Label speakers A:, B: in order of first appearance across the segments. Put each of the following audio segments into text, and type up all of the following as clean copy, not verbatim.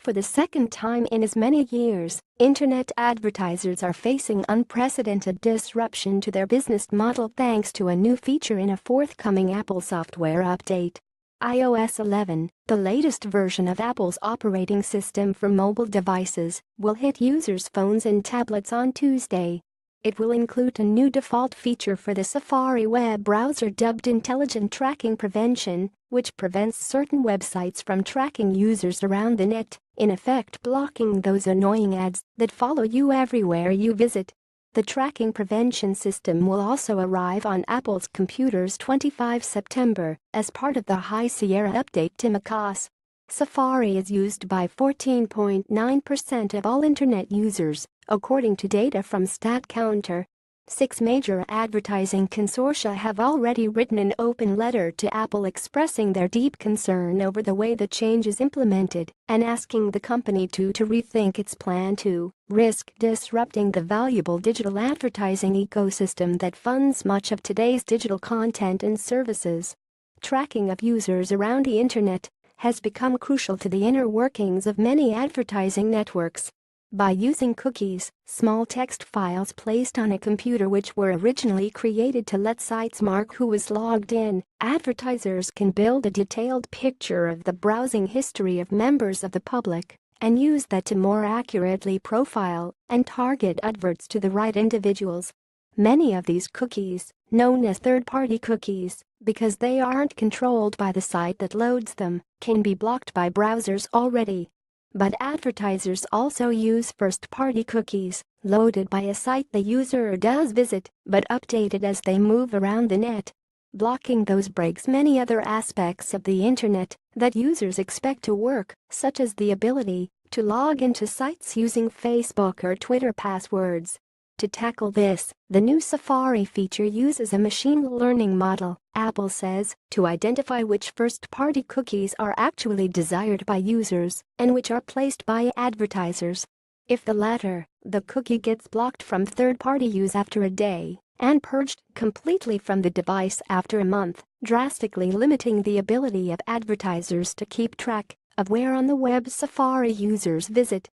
A: For the second time in as many years, internet advertisers are facing unprecedented disruption to their business model thanks to a new feature in a forthcoming Apple software update. iOS 11, the latest version of Apple's operating system for mobile devices, will hit users' phones and tablets on Tuesday. It will include a new default feature for the Safari web browser dubbed Intelligent Tracking Prevention, which prevents certain websites from tracking users around the net, in effect blocking those annoying ads that follow you everywhere you visit. The tracking prevention system will also arrive on Apple's computers 25 September as part of the High Sierra update to macOS. Safari is used by 14.9% of all internet users, according to data from StatCounter. 6 major advertising consortia have already written an open letter to Apple expressing their deep concern over the way the change is implemented and asking the company to rethink its plan to risk disrupting the valuable digital advertising ecosystem that funds much of today's digital content and services. Tracking of users around the internet has become crucial to the inner workings of many advertising networks. By using cookies, small text files placed on a computer which were originally created to let sites mark who was logged in, advertisers can build a detailed picture of the browsing history of members of the public and use that to more accurately profile and target adverts to the right individuals. Many of these cookies, known as third-party cookies, because they aren't controlled by the site that loads them, can be blocked by browsers already. But advertisers also use first-party cookies, loaded by a site the user does visit, but updated as they move around the net. Blocking those breaks many other aspects of the internet that users expect to work, such as the ability to log into sites using Facebook or Twitter passwords. To tackle this, the new Safari feature uses a machine learning model, Apple says, to identify which first-party cookies are actually desired by users and which are placed by advertisers. If the latter, the cookie gets blocked from third-party use after a day and purged completely from the device after a month, drastically limiting the ability of advertisers to keep track of where on the web Safari users visit.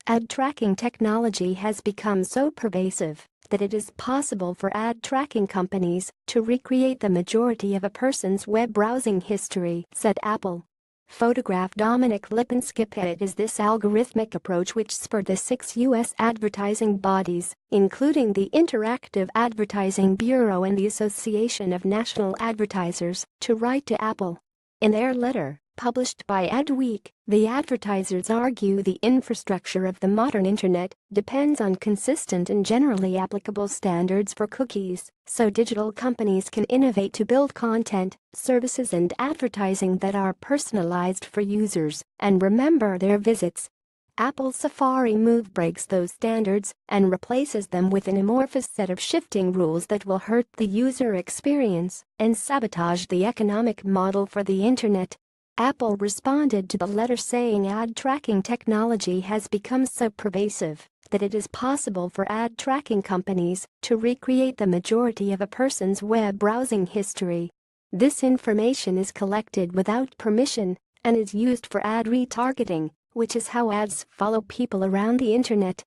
A: Ad tracking technology has become so pervasive that it is possible for ad tracking companies to recreate the majority of a person's web browsing history, said Apple. Photograph Dominic Lipinski. It is this algorithmic approach which spurred the 6 U.S. advertising bodies, including the Interactive Advertising Bureau and the Association of National Advertisers, to write to Apple. In their letter, published by Adweek, the advertisers argue the infrastructure of the modern internet depends on consistent and generally applicable standards for cookies, so digital companies can innovate to build content, services and advertising that are personalized for users and remember their visits. Apple's Safari move breaks those standards and replaces them with an amorphous set of shifting rules that will hurt the user experience and sabotage the economic model for the internet. Apple responded to the letter saying ad tracking technology has become so pervasive that it is possible for ad tracking companies to recreate the majority of a person's web browsing history. This information is collected without permission and is used for ad retargeting, which is how ads follow people around the internet.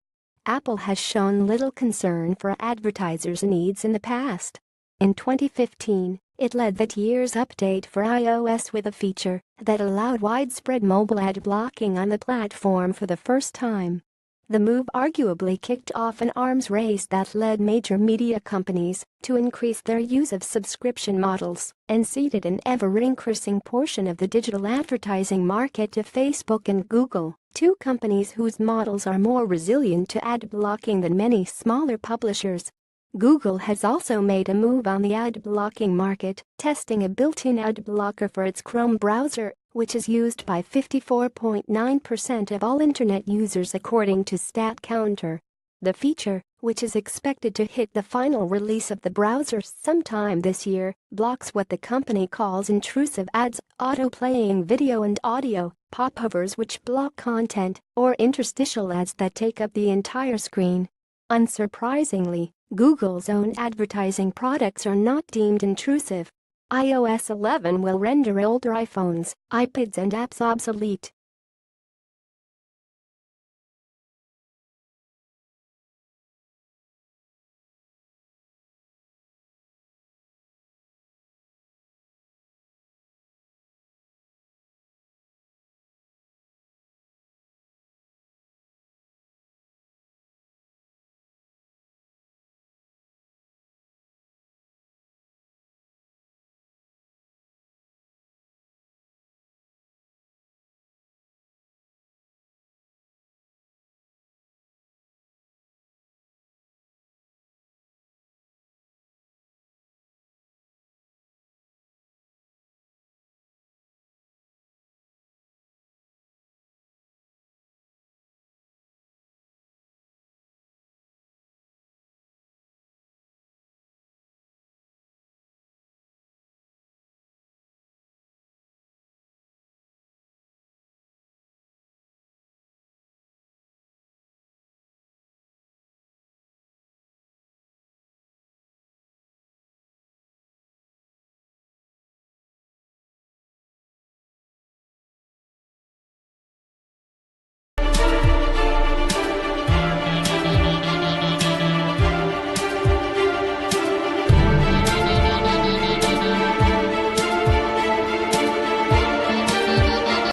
A: Apple has shown little concern for advertisers' needs in the past. In 2015, it led that year's update for iOS with a feature that allowed widespread mobile ad blocking on the platform for the first time. The move arguably kicked off an arms race that led major media companies to increase their use of subscription models and ceded an ever-increasing portion of the digital advertising market to Facebook and Google, two companies whose models are more resilient to ad blocking than many smaller publishers. Google has also made a move on the ad blocking market, testing a built-in ad blocker for its Chrome browser, which is used by 54.9% of all internet users according to StatCounter. The feature, which is expected to hit the final release of the browser sometime this year, blocks what the company calls intrusive ads, auto-playing video and audio, popovers which block content, or interstitial ads that take up the entire screen. Unsurprisingly, Google's own advertising products are not deemed intrusive. iOS 11 will render older iPhones, iPads and apps obsolete,